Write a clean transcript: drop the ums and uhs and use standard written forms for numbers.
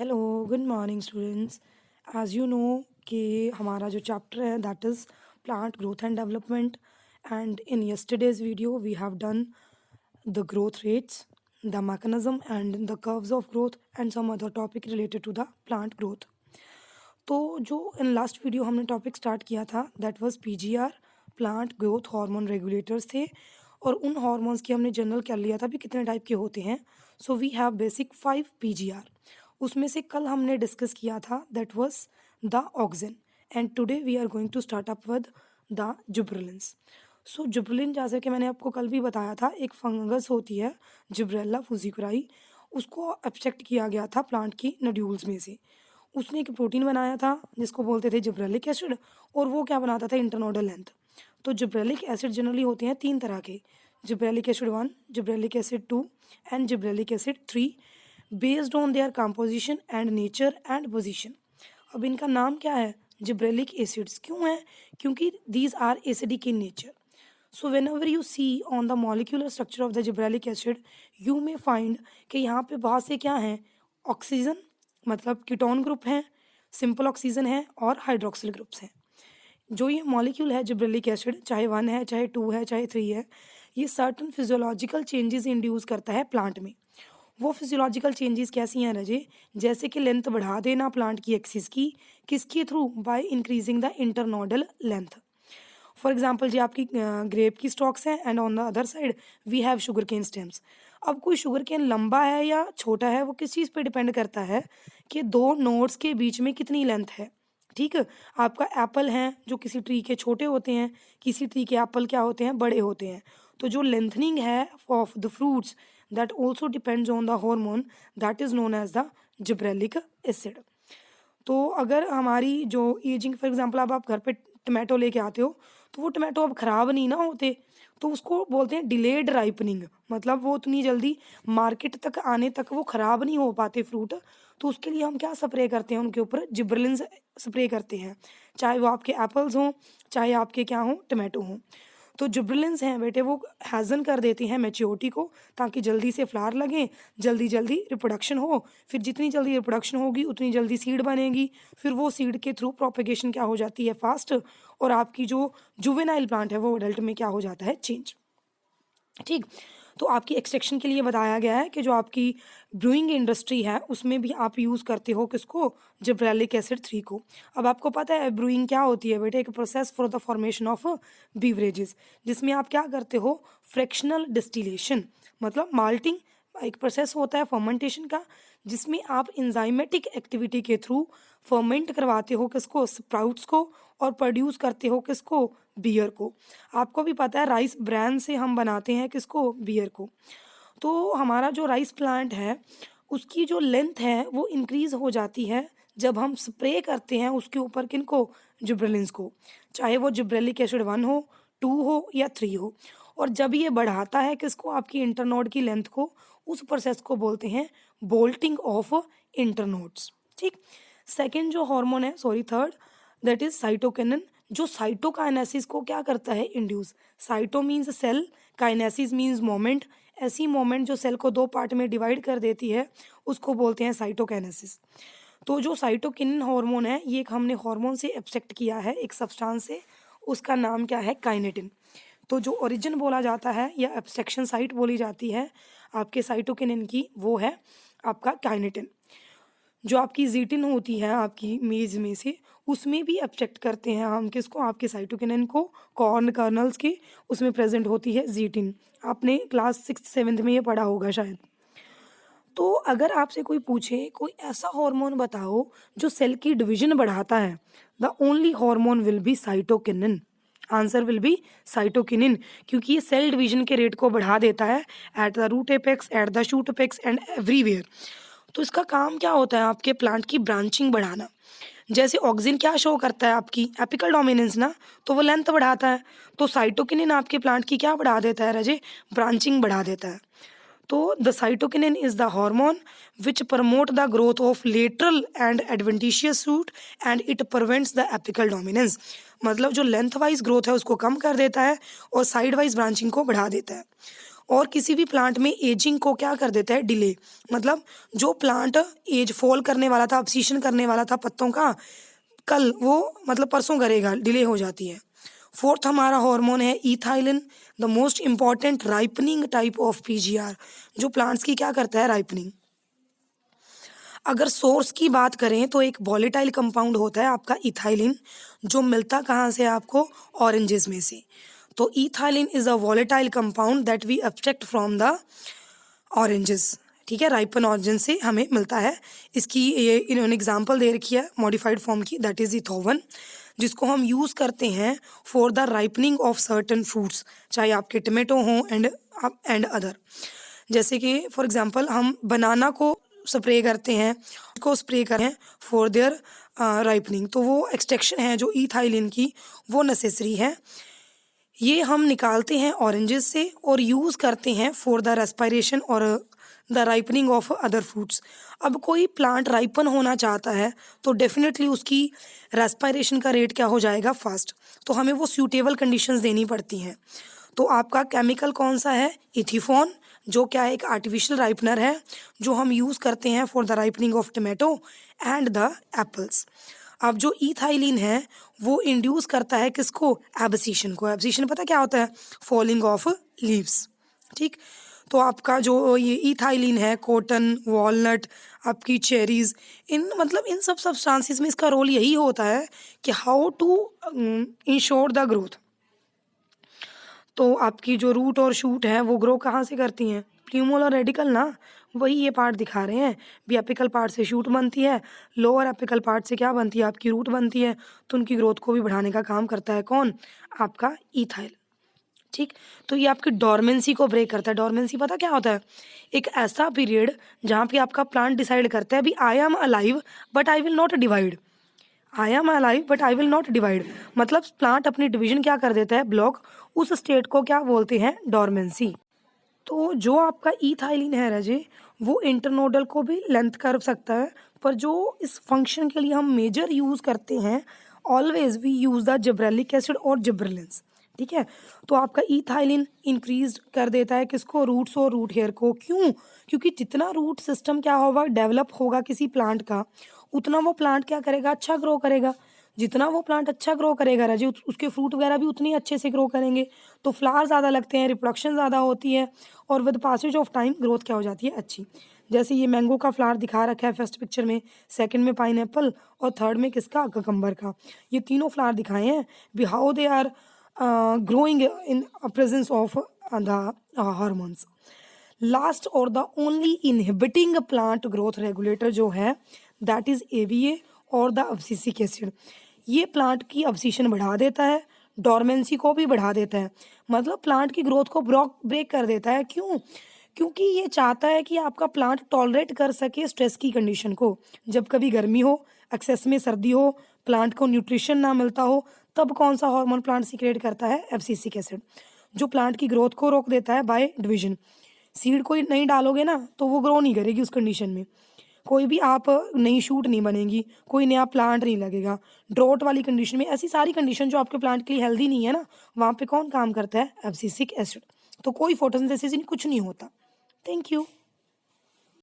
Hello, good morning students. As you know कि हमारा जो चैप्टर है that is plant growth and development, and in yesterday's video we have done the growth rates, the mechanism and the curves of growth and some other topic related to the plant growth. तो जो in last video हमने topic start किया था that was PGR, plant growth hormone regulators थे, और उन hormones की हमने जनरल कर लिया था भी कितने टाइप के होते हैं। So we have basic 5 PGR. उसमें से कल हमने डिस्कस किया था that was the auxin, and today we are going to start up with the gibberellins. So gibberellin, जैसे कि मैंने आपको कल भी बताया था, एक फंगस होती है जिब्रेला फुजीकुराई, उसको एब्स्ट्रैक्ट किया गया था प्लांट की नड्यूल्स में से। उसने एक प्रोटीन बनाया था जिसको बोलते थे जिब्रेलिक एसिड, और वो क्या बनाता था, इंटरनोडल लेंथ। तो जिब्रेलिक एसिड जनरली होते हैं 3 तरह के, gibberellic acid 1, gibberellic acid 2 and gibberellic acid 3, based on their composition and nature and position. अब इनका नाम क्या है, जिब्रेलिक एसिड्स क्यों है, क्योंकि these are acidic in nature. So whenever you see on the molecular structure of the gibberellic acid, you may find कि यहाँ पे बहुत से क्या हैं, ऑक्सीजन मतलब कीटोन ग्रुप हैं, सिंपल ऑक्सीजन है और हाइड्रोक्सिल ग्रुप्स हैं। जो ये मॉलिक्यूल है जिब्रेलिक एसिड, चाहे 1 है, चाहे 2 है, चाहे 3 है, ये सर्टन फिजियोलॉजिकल चेंजेस इंड्यूस करता है प्लांट में। वो फिजियोलॉजिकल चेंजेस कैसी हैं रजे, जैसे कि लेंथ बढ़ा देना प्लांट की एक्सिस की, किसके through, by increasing the internodal length. For example जी आपकी ग्रेप की स्टॉक्स हैं and on the other side we have sugar cane stems. अब कोई शुगर केन लंबा है या छोटा है, वो किस चीज़ पे डिपेंड करता है कि दो नोड्स के बीच में कितनी लेंथ है। ठीक है, आपका एप्पल हैं जो किसी ट्री के छोटे होते हैं, किसी ट्री के एप्पल क्या होते हैं, बड़े होते हैं। तो जो लेंथनिंग है of the fruits that also depends on the hormone that is known as the gibberellic acid. तो अगर हमारी जो एजिंग, फॉर एग्जांपल अब आप घर पे टमाटो लेके आते हो, तो वो टमाटो अब ख़राब नहीं ना होते, तो उसको बोलते हैं डिलेड राइपनिंग, मतलब वो उतनी जल्दी मार्केट तक आने तक वो ख़राब नहीं हो पाते फ्रूट। तो उसके लिए हम क्या स्प्रे करते हैं, उनके ऊपर जिब्रेलिन्स स्प्रे करते हैं, चाहे वो आपके एप्पल्स हों, चाहे आपके क्या हों, टमाटो हों। तो जिब्रेलिन्स हैं बेटे, वो हैज़न कर देती हैं मैच्योरिटी को, ताकि जल्दी से फ्लावर लगें, जल्दी जल्दी रिप्रोडक्शन हो। फिर जितनी जल्दी रिप्रोडक्शन होगी उतनी जल्दी सीड बनेगी, फिर वो सीड के थ्रू प्रोपेगेशन क्या हो जाती है, फास्ट, और आपकी जो जुवेनाइल प्लांट है वो अडल्ट में क्या हो जाता है, चेंज। ठीक, तो आपकी एक्सट्रैक्शन के लिए बताया गया है कि जो आपकी ब्रूइंग इंडस्ट्री है उसमें भी आप यूज़ करते हो किसको, जिब्रेलिक एसिड 3 को। अब आपको पता है ब्रूइंग क्या होती है बेटे, एक process for the formation of beverages, जिसमें आप क्या करते हो, फ्रैक्शनल डिस्टिलेशन, मतलब माल्टिंग एक प्रोसेस होता है फर्मेंटेशन का, जिसमें आप इंजाइमेटिक एक्टिविटी के थ्रू फर्मेंट करवाते हो किसको, स्प्राउट्स को, और प्रोड्यूस करते हो किसको, बियर को। आपको भी पता है राइस ब्रान से हम बनाते हैं किसको, बियर को। तो हमारा जो राइस प्लांट है उसकी जो लेंथ है वो इंक्रीज हो जाती है जब हम स्प्रे करते हैं उसके ऊपर किनको, जिब्रेलिन्स को, चाहे वो जिब्रेलिक एसिड 1 हो, 2 हो या 3 हो। और जब ये बढ़ाता है किसको, आपकी इंटरनोड की लेंथ को, उस प्रोसेस को बोलते हैं बोल्टिंग ऑफ इंटरनोड्स। ठीक, सेकेंड जो हार्मोन है, sorry third, that is cytokinin, जो साइटोकाइनेसिस को क्या करता है, induce. Cyto means cell, kinesis means moment, ऐसी मोमेंट जो सेल को 2 पार्ट में डिवाइड कर देती है उसको बोलते हैं साइटोकाइनेसिस। तो जो साइटोकिनिन हार्मोन है ये एक हमने हार्मोन से एब्स्ट्रैक्ट किया है, एक सब्सटेंस से, उसका नाम क्या है, काइनेटिन। तो जो ओरिजिन बोला जाता है या एब्स्ट्रैक्शन साइट बोली जाती है आपके साइटोकिनिन की, वो है आपका काइनेटिन। जो आपकी जीटिन होती है आपकी मेज में से, उसमें भी एब्स्ट्रैक्ट करते हैं हम किसको, आपके साइटोकिनिन को, कॉर्न कर्नल्स की, उसमें प्रेजेंट होती है जीटिन। आपने क्लास 6th-7th में ये पढ़ा होगा शायद। तो अगर आपसे कोई पूछे कोई ऐसा हार्मोन बताओ जो सेल की डिवीजन बढ़ाता है, the only hormone will be cytokinin. Answer will be cytokinin, क्योंकि ये सेल डिवीजन के रेट को बढ़ा देता है at the root apex, at the shoot apex and everywhere. तो इसका काम क्या होता है, आपके प्लांट की ब्रांचिंग बढ़ाना। जैसे ऑक्सिन क्या शो करता है, आपकी एपिकल डोमिनेंस ना, तो वो लेंथ बढ़ाता है। तो साइटोकिनिन आपके प्लांट की क्या बढ़ा देता है रजे, ब्रांचिंग बढ़ा देता है। तो the cytokinin is the hormone which promote the growth of lateral and adventitious root and it prevents the apical dominance, मतलब जो लेंथ वाइज ग्रोथ है उसको कम कर देता है और साइड वाइज ब्रांचिंग को बढ़ा देता है। और किसी भी प्लांट में एजिंग को क्या कर देता है, डिले। मतलब जो प्लांट एज फॉल करने वाला था, अब्सीशन करने वाला था पत्तों का, कल वो मतलब परसों करेगा, डिले हो जाती है। फोर्थ हमारा हार्मोन है ethylene, the most important ripening type of PGR, जो प्लांट्स की क्या करता है, राइपनिंग। अगर सोर्स की बात करें तो एक वॉलेटाइल कंपाउंड होता है आपका इथाइलिन, जो मिलता कहाँ से आपको, ऑरेंजेस में से। तो ethylene is a volatile compound that we extract from the oranges, ठीक है, राइपन ऑरेंज से हमें मिलता है। इसकी ये इन्होंने एग्जांपल दे रखी है मॉडिफाइड फॉर्म की, दैट इज इथोवन, जिसको हम यूज़ करते हैं for the ripening of certain fruits, चाहे आपके टमेटो हों एंड अदर। जैसे कि फॉर एग्जांपल हम बनाना को स्प्रे करते हैं, को स्प्रे करें फॉर देयर राइपनिंग, तो वो एक्सट्रैक्शन है जो इथाइलिन की, वो नेसेसरी है। ये हम निकालते हैं ऑरेंजेस से और यूज़ करते हैं फॉर द रेस्पिरेशन और the ripening of other fruits. अब कोई प्लांट राइपन होना चाहता है तो डेफिनेटली उसकी रेस्पिरेशन का रेट क्या हो जाएगा, फास्ट, तो हमें वो सूटेबल कंडीशंस देनी पड़ती हैं। तो आपका केमिकल कौन सा है, इथिफॉन, जो क्या है, एक आर्टिफिशियल राइपनर है जो हम यूज़ करते हैं for the ripening of tomato and the apples. अब जो इथाइलिन है वो इंड्यूस करता है किसको, एब्सिशन को। एब्सिशन पता क्या होता है, फॉलिंग ऑफ लीव्स, ठीक। तो आपका जो ये इथाइलिन है, कॉटन, वॉलनट, आपकी चेरीज, इन मतलब इन सब सब्सटेंसेस में इसका रोल यही होता है कि how to ensure the growth. तो आपकी जो रूट और शूट है वो ग्रो कहाँ से करती हैं, प्ल्यूमल और रेडिकल ना, वही ये पार्ट दिखा रहे हैं भी। एपिकल पार्ट से शूट बनती है, लोअर एपिकल पार्ट से क्या बनती है, आपकी रूट बनती है। तो उनकी ग्रोथ को भी बढ़ाने का काम करता है कौन, आपका इथाइल, ठीक। तो ये आपकी डोरमेंसी को ब्रेक करता है। डोरमेंसी पता क्या होता है, एक ऐसा पीरियड जहाँ पे आपका प्लांट डिसाइड करता है भी I am alive but I will not divide, I am alive but I will not divide, मतलब प्लांट अपनी डिवीजन क्या कर देता है, ब्लॉक। उस स्टेट को क्या बोलते हैं, डोरमेंसी। तो जो आपका इथाइलिन है रजे, वो इंटरनोडल को भी लेंथ कर सकता है, पर जो इस फंक्शन के लिए हम मेजर यूज़ करते हैं, always we use the gibberellic acid और जिब्रेलिन्स, ठीक है। तो आपका इथाइलिन इंक्रीज कर देता है किसको, रूट्स और रूट हेयर को। क्यों, क्योंकि जितना रूट सिस्टम क्या होगा, डेवलप होगा किसी प्लांट का, उतना वो प्लांट क्या करेगा, अच्छा ग्रो करेगा। जितना वो प्लांट अच्छा ग्रो करेगा राजे, उसके फ्रूट वगैरह भी उतनी अच्छे से ग्रो करेंगे, तो फ्लावर ज़्यादा लगते हैं, रिप्रोडक्शन ज़्यादा होती है, और with passage of time growth क्या हो जाती है, अच्छी। जैसे ये मैंगो का फ्लावर दिखा रखा है फर्स्ट पिक्चर में, सेकंड में पाइनएप्पल, और थर्ड में किसका, ककम्बर का। ये तीनों फ्लावर दिखाए हैं भी how they are growing in presence of the hormones. Last और the only inhibiting plant growth regulator जो है, दैट इज एवीए और द अब्सिसिक एसिड। ये प्लांट की अब्सिशन बढ़ा देता है, डोरमेंसी को भी बढ़ा देता है, मतलब प्लांट की ग्रोथ को ब्रेक कर देता है। क्यों, क्योंकि ये चाहता है कि आपका प्लांट टॉलरेट कर सके स्ट्रेस की कंडीशन को। जब कभी गर्मी हो, एक्सेस में सर्दी हो, प्लांट को न्यूट्रिशन ना मिलता हो, तब कौन सा हार्मोन प्लांट सीक्रेट करता है, एब्सिसिक एसिड, जो प्लांट की ग्रोथ को रोक देता है बाय डिवीजन। सीड कोई नहीं डालोगे ना तो वो ग्रो नहीं करेगी उस कंडीशन में, कोई भी आप नई शूट नहीं बनेगी, कोई नया प्लांट नहीं लगेगा। ड्रॉट वाली कंडीशन में, ऐसी सारी कंडीशन जो आपके प्लांट के लिए हेल्दी नहीं है ना, वहाँ पे कौन काम करता है, एब्सिसिक एसिड। तो कोई फोटोसिंथेसिस नहीं, कुछ नहीं होता। Thank you.